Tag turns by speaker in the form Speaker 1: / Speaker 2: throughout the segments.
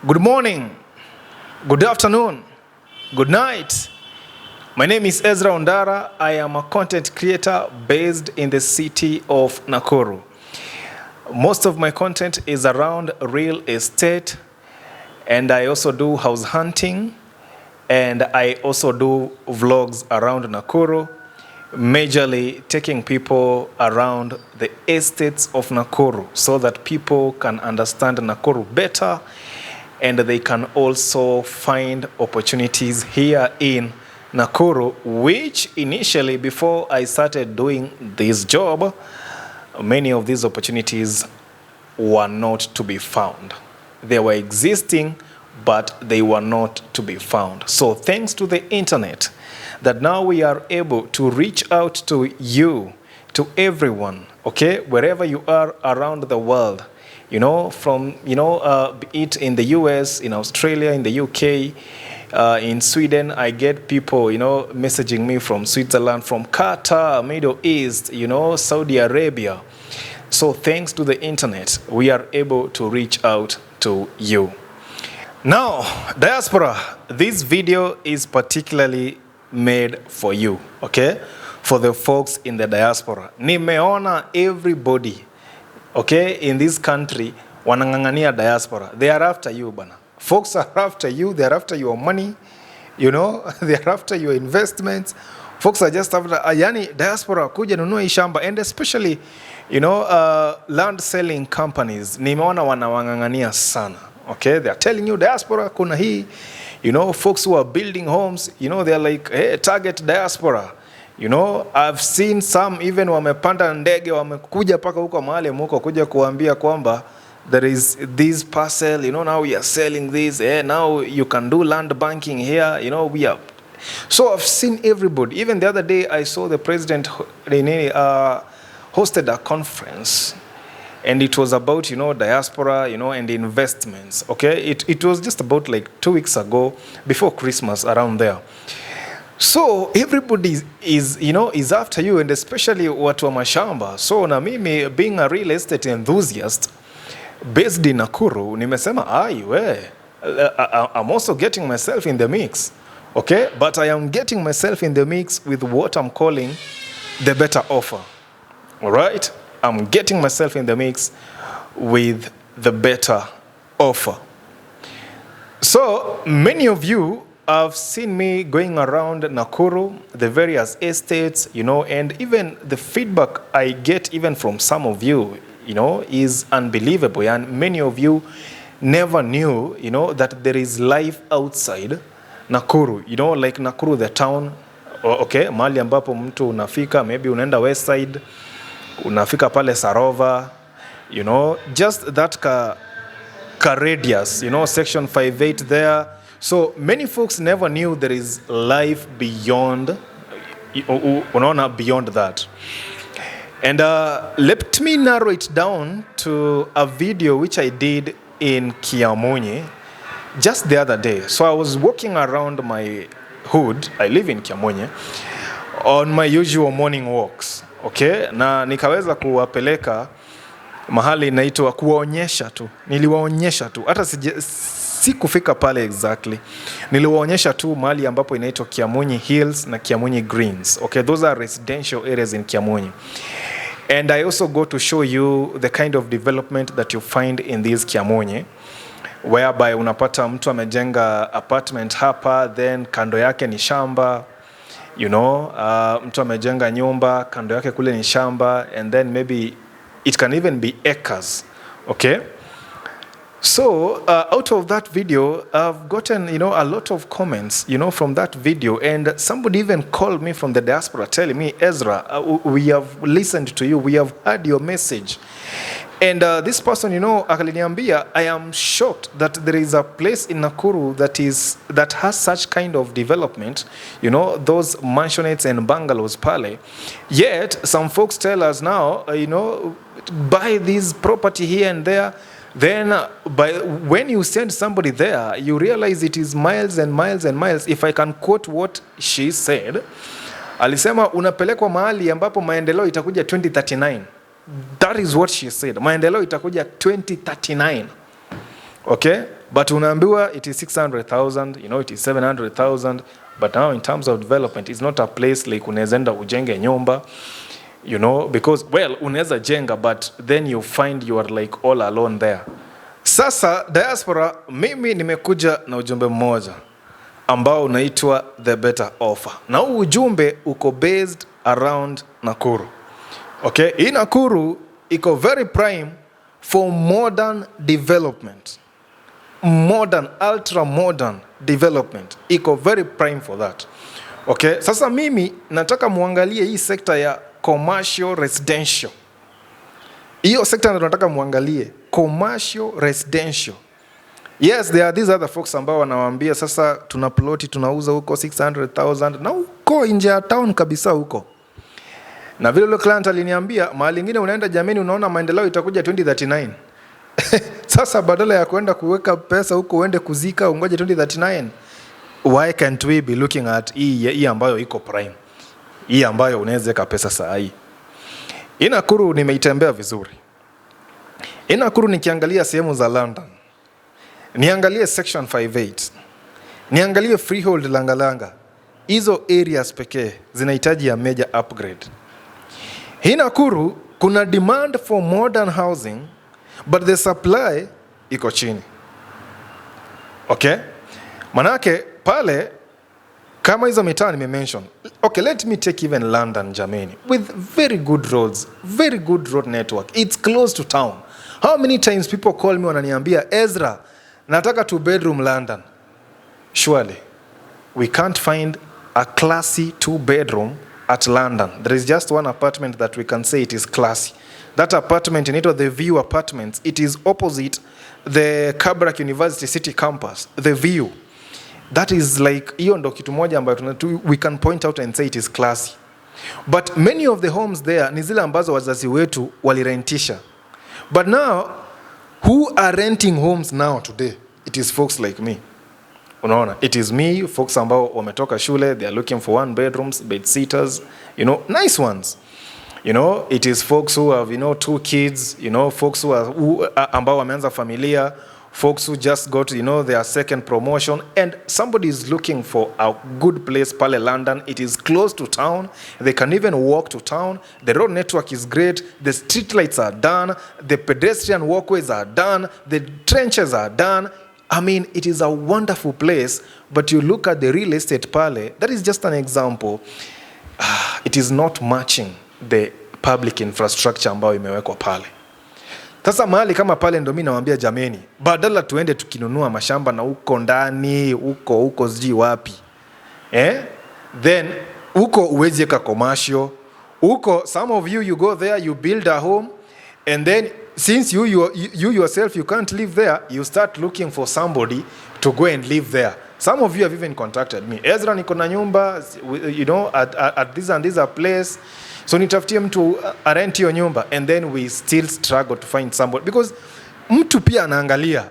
Speaker 1: Good morning, good afternoon, good night. My name is EZRA ONDARA. I am a content creator based in the city of Nakuru. Most of my content is around real estate, and I also do house hunting, and I also do vlogs around Nakuru, majorly taking people around the estates of Nakuru so that people can understand Nakuru better and they can also find opportunities here in Nakuru, which initially, before I started doing this job, many of these opportunities were not to be found. They were existing, but they were not to be found. So thanks to the internet, that now we are able to reach out to you, to everyone, okay, wherever you are around the world. From, it in the US, in Australia, in the UK, in Sweden, I get people, messaging me from Switzerland, from Qatar, Middle East, Saudi Arabia. So thanks to the internet, we are able to reach out to you. Now, Diaspora, this video is particularly made for you, okay? For the folks in the diaspora. Nimeona everybody, okay, in this country, wanangangania diaspora. They are after you, bana. Folks are after you. They are after your money, they are after your investments. Folks are just after, yani diaspora, kuja nunua shamba. And especially, land selling companies. Nimeona wanawangangania sana, okay? They are telling you, diaspora, kuna hii. Folks who are building homes, they are like, hey, target diaspora. I've seen some even wamepanda ndege wamekuja paka huko mahali mko kuja kuambia kwamba there is this parcel, now we are selling this, now you can do land banking here, we are. So I've seen everybody. Even the other day I saw the president hosted a conference, and it was about, diaspora, and investments, okay? It was just about like 2 weeks ago, before Christmas, around there. So everybody is after you, and especially watu wa mashamba. So na mimi, being a real estate enthusiast based in Nakuru, nimesema I'm also getting myself in the mix, okay? But I am getting myself in the mix with what I'm calling the better offer, all right? I'm getting myself in the mix with the better offer. So many of you have seen me going around Nakuru, the various estates, and even the feedback I get even from some of you, is unbelievable. And many of you never knew, that there is life outside Nakuru, like Nakuru, the town, okay, mahali ambapo mtu unafika, maybe unaenda west side, unafika pale Sarova, just that ka radius, section 58 there. So many folks never knew there is life beyond, beyond that. And let me narrow it down to a video which I did in Kiamunye just the other day. So I was walking around my hood, I live in Kiamunye, on my usual morning walks, okay? Na nikaweza kuwapeleka mahali inaitwa kuwaonyesha tu. Niliwaonyesha tu. Hata sikufika pale exactly. Niliwaonyesha tu mahali ambapo inaitwa Kiamunye Hills na Kiamunye Greens. Okay, those are residential areas in Kiamunye. And I also go to show you the kind of development that you find in these Kiamunye, whereby unapata mtu amejenga apartment hapa, then kando yake ni shamba, mtu amejenga nyumba, kando yake kule ni shamba, and then maybe it can even be acres, okay? So out of that video, I've gotten, a lot of comments, from that video. And somebody even called me from the diaspora telling me, Ezra, we have listened to you. We have heard your message. And this person, akaliniambia, I am shocked that there is a place in Nakuru that has such kind of development, those mansionettes and bungalows pale. Yet some folks tell us now, buy this property here and there. Then when you send somebody there, you realize it is miles and miles and miles. If I can quote what she said, alisema unapelekwa mahali ambapo maendeleo itakuja 2039. That is what she said. Maendeleo itakuja 2039. Okay? But unaambiwa it is 600,000, you know, it is 700,000. But now in terms of development, it's not a place like unaweza ujenge nyumba, you know, because, well, unaweza jenga, but then you find you are like all alone there. Sasa, Diaspora, mimi nimekuja na ujumbe mmoja ambao unaitwa The Better Offer. Na huu ujumbe uko based around Nakuru. Okay? Hii Nakuru iko very prime for modern development. Modern, ultra modern development. Iko very prime for that. Okay? Sasa mimi nataka muangalie hii sekta ya commercial residential. Hiyo sekta nataka muangalie commercial residential. Yes, there are these other folks ambao wanawaambia sasa tuna ploti tunauza huko 600,000 na huko nje ya town kabisa huko. Na vile yule client aliniambia mahali nyingine unaenda jameni unaona maendeleo itakuja 2039. Sasa badala ya kwenda kuweka pesa huko uende kuzika ungoje 2039. Why can't we be looking at hii ambayo iko prime? Hii ambayo unaweza weka pesa saa hii. Nakuru nimeitembea vizuri. Nakuru nikiangalia sehemu za London. Niangalie section 58. Niangalie Freehold and Langalanga. Hizo areas pekee zinahitaji ya major upgrade. Nakuru kuna demand for modern housing but the supply iko chini. Okay? Manake pale kama hizo mitaa nimemention. Okay, let me take even London, Jamani, with very good roads, very good road network. It's close to town. How many times people call me wananiambia, Ezra, nataka 2-bedroom London. Surely, we can't find a classy 2-bedroom at London. There is just one apartment that we can say it is classy. That apartment, in it was the View Apartments. It is opposite the Kabrak University City Campus. The View. That is like, hiyo ndo kitu moja ambayo we can point out and say it is classy. But many of the homes there ni zile ambazo wazazi wetu walirentisha. But now, who are renting homes now today? It is folks like me. Unaona, it is me, folks ambao wametoka shule, they are looking for 1 bedrooms, bed sitters, you know, nice ones. You know, it is folks who have, you know, 2 kids, you know, folks who ambao wameanza familia, folks who just got, you know, their second promotion, and somebody is looking for a good place pale London. It is close to town. They can even walk to town. The road network is great. The street lights are done. The pedestrian walkways are done. The trenches are done. I mean, it is a wonderful place, but you look at the real estate pale, that is just an example. It is not matching the public infrastructure ambayo imewekwa pale. Sasa mahali kama pale ndo mimi nawaambia jameni, badala tuende tukinunua mashamba na huko ndani, huko siji wapi. Then huko uwezi weka commercial. Huko some of you go there, you build a home, and then since you yourself you can't live there, you start looking for somebody to go and live there. Some of you have even contacted me. Ezra, niko na nyumba, you know, at this and this a place. So nitafutie mtu rent hiyo nyumba, and then we still struggle to find somebody because mtu pia anaangalia.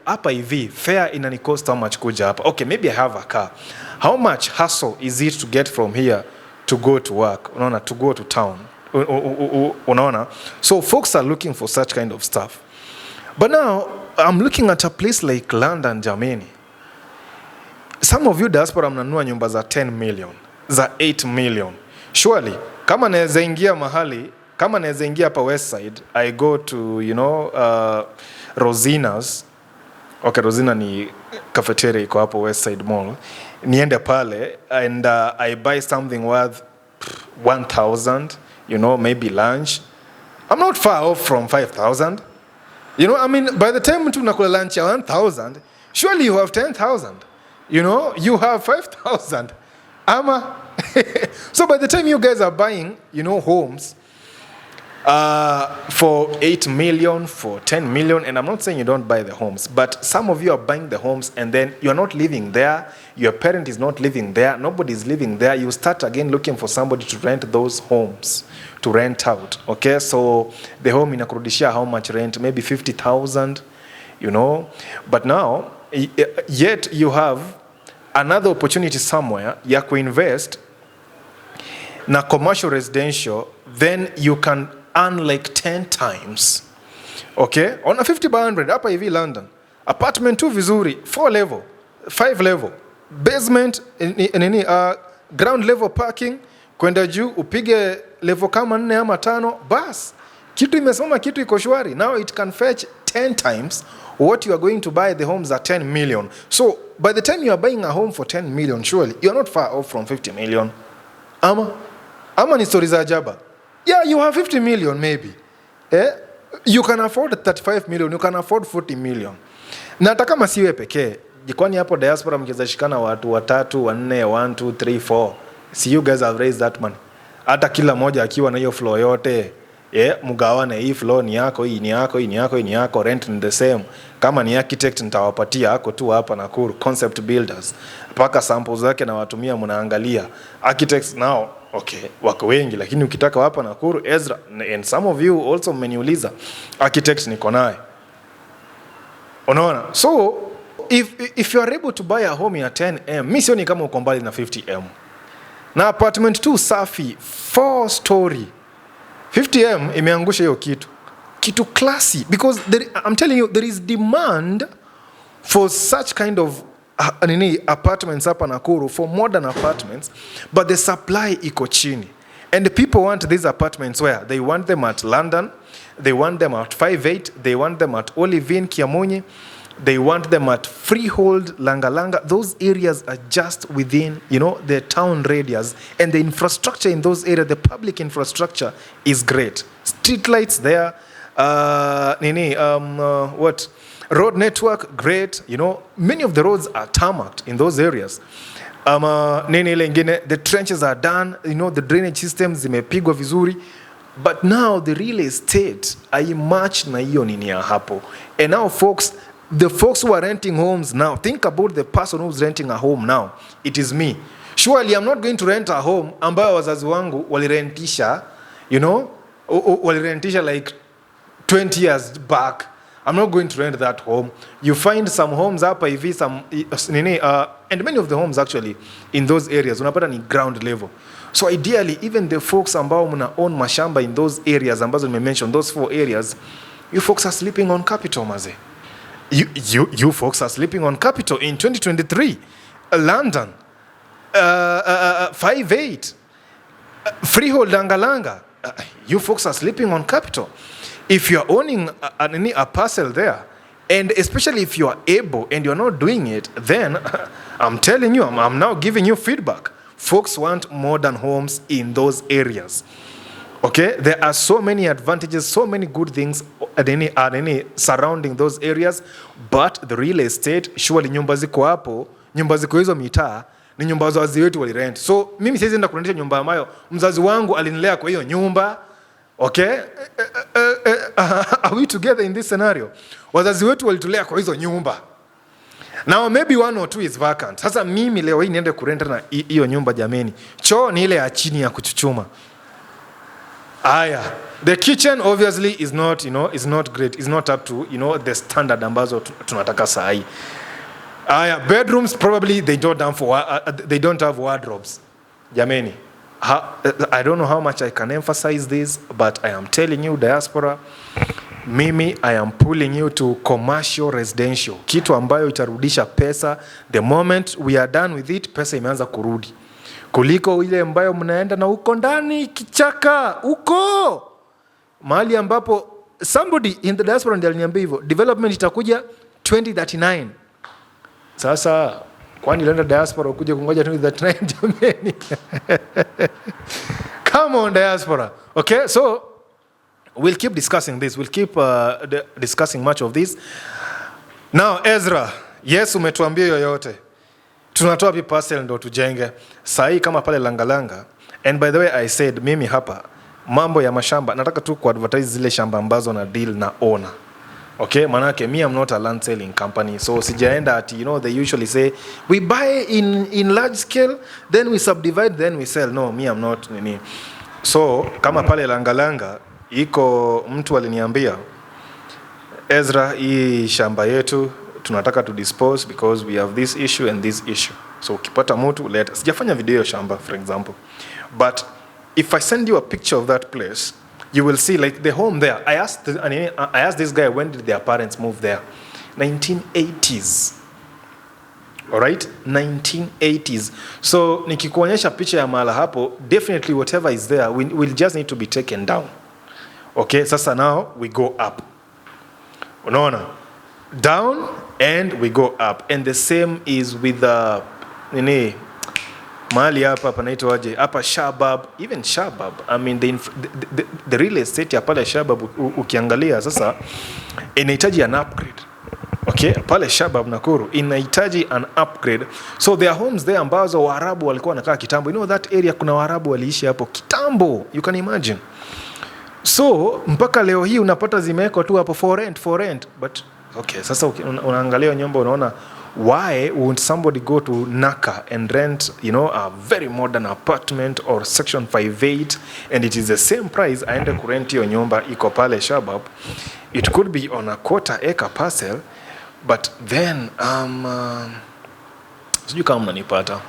Speaker 1: Hapa hivi, fare inani cost how much kuja hapa? Okay, maybe I have a car. How much hassle is it to get from here to go to work? Unaona, to go to town. Unaona? So folks are looking for such kind of stuff. But now, I'm looking at a place like London, Germany. Some of you diaspora mnanunua nyumba za 10 million, za 8 million. Surely, kama naweza ingia mahali, kama naweza ingia hapa West Side, I go to, you know, Rosina's, Okay, Rosina ni cafeteria iko hapo West Side Mall. Niende pale and I buy something worth 1,000, you know, maybe lunch. I'm not far off from 5,000. You know, I mean, by the time mtu nakula lunch ya 1,000, surely you have 10,000. You know, you have 5,000. Ama so by the time you guys are buying, you know, homes for 8 million, for 10 million, and I'm not saying you don't buy the homes, but some of you are buying the homes and then you're not living there, your parent is not living there, nobody's living there, you start again looking for somebody to rent those homes, to rent out, okay? So the home inakurudishia how much rent? Maybe 50,000, you know? But now, yet you have another opportunity somewhere ya kuinvest na commercial residential, then you can earn like 10 times. Okay? On a 50 by 100, hapa hivi London. Apartment tu vizuri, 4 level, 5 level. Basement, ground level parking, kwenda juu, upige level kama 4 ama 5, bas. Kitu imesoma, kitu iko shwari. Now it can fetch 10 times what you are going to buy the homes at 10 million. So, by the time you are buying a home for 10 million, surely, you are not far off from 50 million. Ama ni stories ajaba. Yeah, you have 50 million maybe. You can afford 35 million, you can afford 40 million. Na hata kama siwe pekee, jikwani hapo diaspora mkiweza shikana watu 3, 4, 1, 2, 3, 4. See, you guys have raised that money. Hata kila moja akiwa na hiyo floor yote, mgawane, hii floor ni yako, hii ni yako, hii ni yako, hii ni yako, rent ni the same. Kama ni architect nitawapatia hako tu hapa Nakuru, concept builders. Paka samples zake na watumia mnaangalia. Architects now, okay, wako wengi, lakini ukitaka hapa Nakuru, EZRA, and some of you also mmeniuliza, architects niko naye. Unaona? So, if you are able to buy a home ya 10M, mimi sioni kama uko mbali na 50M. Na apartment tu safi, 4 story. 50M imeangusha hiyo kitu classy, because I'm telling you, there is demand for such kind of apartments hapa Nakuru, for modern apartments, but the supply iko chini. And the people want these apartments where? They want them at London, they want them at 5-8, they want them at Olivine, Kiamunyi, they want them at Freehold, Langalanga. Those areas are just within, you know, the town radius, and the infrastructure in those areas, the public infrastructure is great. Street lights there, road network, great. You know, many of the roads are tarmacked in those areas. The trenches are done, you know, the drainage systems zimepigwa vizuri. But now the real estate, match na hiyo nini ya hapo. And now the folks who are renting homes now, think about the person who's renting a home now. It is me. Surely I'm not going to rent a home ambayo wazazi wangu walirentisha, you know, walirentisha like 20 years back. I'm not going to rent that home. You find some homes hapa hivi, and many of the homes actually in those areas unapata ni ground level. So ideally, even the folks ambao mna own mashamba in those areas ambazo nimemention, those 4 areas, you folks are sleeping on capital, maze. You folks are sleeping on capital in 2023. London, 5-8, Freehold and Langalanga. You folks are sleeping on capital. If you are owning a parcel there, and especially if you are able and you're not doing it, then I'm telling you, I'm now giving you feedback. Folks want modern homes in those areas. Okay, there are so many advantages, so many good things surrounding those areas, but the real estate, surely nyumba ziko hapo, nyumba ziko hizo mitaa, ni nyumba za wazazi wetu walirent. So mimi siwezi enda kurendisha nyumba ambayo mzazi wangu alinilea kwa hiyo nyumba. Okay? Are we together in this scenario? Wazazi wetu walitulea kwa hizo nyumba. Now maybe 1 or 2 is vacant. Sasa mimi leo hii niende kurenta na hiyo nyumba jameni. Choo ni ile ya chini ya kuchuchuma. Aya, the kitchen obviously is not, you know, is not great. It's not up to, you know, the standard ambazo tunataka sahi. Aya, bedrooms probably they don't have wardrobes. Jameni. I don't know how much I can emphasize this, but I am telling you, diaspora, mimi, I am pulling you to commercial residential. Kitu ambayo itarudisha pesa. The moment we are done with it, pesa imeanza kurudi. Kuliko ile ambayo mnaenda na uko ndani kichaka, mahali ambapo somebody in the diaspora ndiye aliniambia hivyo, development itakuja 2039. Sasa kwani lenda diaspora ukuje kungoja 2039 jameni? Come on diaspora. Okay, so we'll keep discussing this. We'll keep discussing much of this. Now Ezra, yes, umetuambia yoyote. Tunatoa pi parcel ndo tujenge. Sahi kama pale Langalanga. And by the way I said mimi hapa mambo ya mashamba nataka tu kuadvertise zile shamba ambazo na deal na owner. Okay, manake me I'm not a land selling company, so sijaenda ati, you know, they usually say we buy in large scale, then we subdivide, then we sell. No, me I'm not nini. So kama pale Langalanga iko mtu aliniambia, Ezra, hii shamba yetu tunataka to dispose because we have this issue and this issue. So ukipata mtu let, sijafanya video shamba for example, but if I send you a picture of that place, you will see like the home there. I asked this guy, when did their parents move there? 1980s. All right, 1980s. So nikikuonyesha picha ya mahala hapo, definitely whatever is there will just need to be taken down. Okay, sasa now we go up. Unaona? Down and we go up. And the same is with the mahali hapa panaitwa aje hapa Shabab, even Shabab. I mean the real estate ya pale Shabab ukiangalia sasa inahitaji an upgrade. Okay, pale Shabab Nakuru inahitaji an upgrade. So there are homes there ambazo Waarabu walikuwa wanakaa kitambo. You know that area kuna Waarabu waliishi hapo kitambo. You can imagine. So mpaka leo hii unapata zimewekwa tu hapo for rent. But okay, sasa unaangalia nyumba unaona, why would somebody go to Naka and rent, you know, a very modern apartment or section 58 and it is the same price aende kurent hiyo nyumba iko pale Shabab? It could be on a quarter-acre parcel, but then sijui kama mnanipata.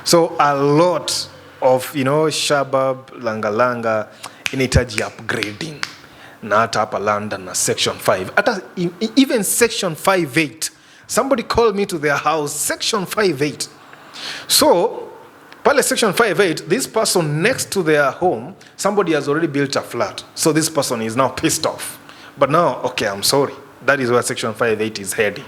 Speaker 1: So a lot of, you know, Shabab, Langalanga inahitaji upgrading. Na hata hapa London na section 5. Hata even section 58. Somebody called me to their house, section 58. So, pale section 58, this person next to their home, somebody has already built a flat. So this person is now pissed off. But now, okay, I'm sorry. That is where section 58 is heading.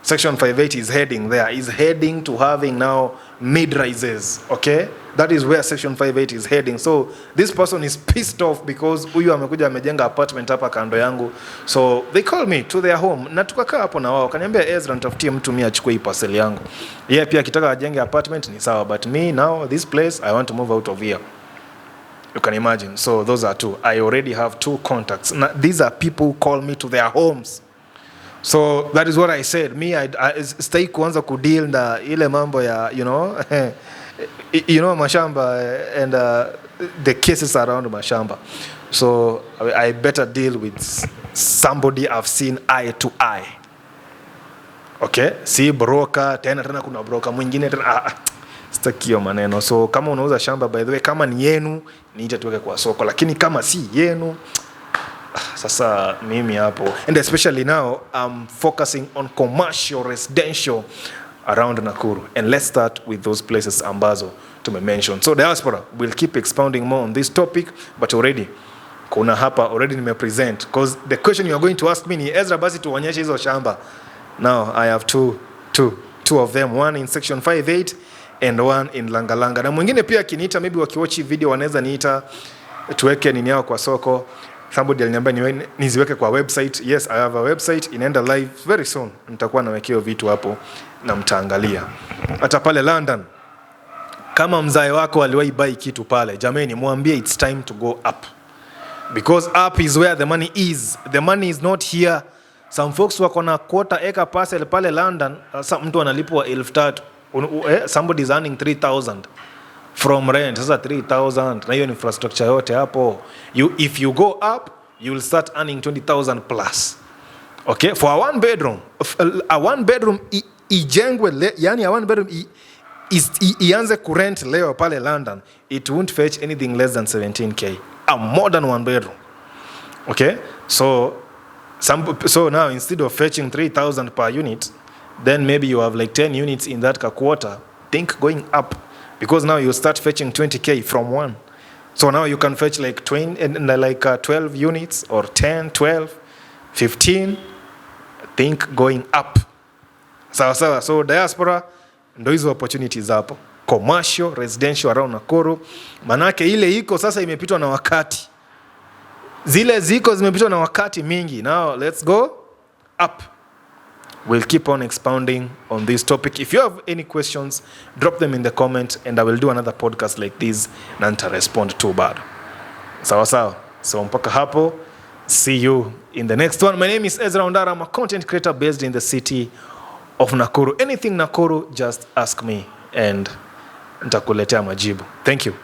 Speaker 1: Section 58 is heading there. Is heading to having now mid-rises, okay? That is where section 58 is heading. So this person is pissed off because huyu amekuja amejenga apartment hapa kando yangu. So they call me to their home. Na tukakaa hapo na wao. Kaniambia, Ezra, nitafutie mtu mimi achukue hii parcel yangu. Yeye pia akitaka ajenge apartment ni sawa, but me now this place I want to move out of here. You can imagine. So those are two. I already have two contacts. Now, these are people who call me to their homes. So that is what I said. Me, I stay kuanza kudeal na ile mambo ya, you know, mashamba and the cases around mashamba. So I better deal with somebody I've seen eye to eye. Okay? Si broker, tena kuna broker mwingine tena stakio maneno. So kama unauza shamba, by the way, kama ni yenu niite tuweke kwa soko, lakini kama si yenu sasa mimi hapo. And especially now I'm focusing on commercial residential around Nakuru, and let's start with those places ambazo tumemention. So Diaspora will keep expounding more on this topic, but already kuna hapa already nimepresent, because the question you are going to ask me ni, Ezra, basi tuonyeshe hizo shamba. Now I have two of them, one in section 58 and one in Langalanga. Na mwingine pia kiniita, maybe wakiwatch video wanaweza niita tuweke nini yao kwa soko. Somebody aliniambia niziweke kwa website. Yes, I have a website, inaenda live very soon. Nitakuwa nawekea vitu hapo na mtaangalia. Hata pale London, kama mzae wako aliwahi buy kitu pale, jameni mwambie it's time to go up. Because up is where the money is. The money is not here. Some folks wako na quarter-acre parcel pale London, mtu analipwa 3,000. Somebody is earning 3,000 from rent. Sasa 3,000 na hiyo infrastructure yote hapo. If you go up, you will start earning 20,000 plus. Okay, for a one bedroom ijengwe, yani a one bedroom ianze kurent leo pale London, it won't fetch anything less than 17k. A modern one bedroom. Okay, so now instead of fetching 3,000 per unit, then maybe you have like 10 units in that quarter. Think going up, because now you start fetching 20k from one. So now you can fetch like 12 units or 10, 12. 15, I think going up. Sawa. So diaspora, ndo hizo opportunities hapo. Commercial, residential around Nakuru. Manake ile iko sasa imepitwa na wakati. Zile ziko zimepitwa na wakati mingi. Now let's go up. We'll keep on expounding on this topic. If you have any questions, drop them in the comment and I will do another podcast like this na nita respond too bad. Sawa. So mpaka hapo, see you in the next one. My name is EZRA ONDARA. I'm a content creator based in the city of Nakuru. Anything Nakuru, just ask me and nitakuletea majibu. Thank you.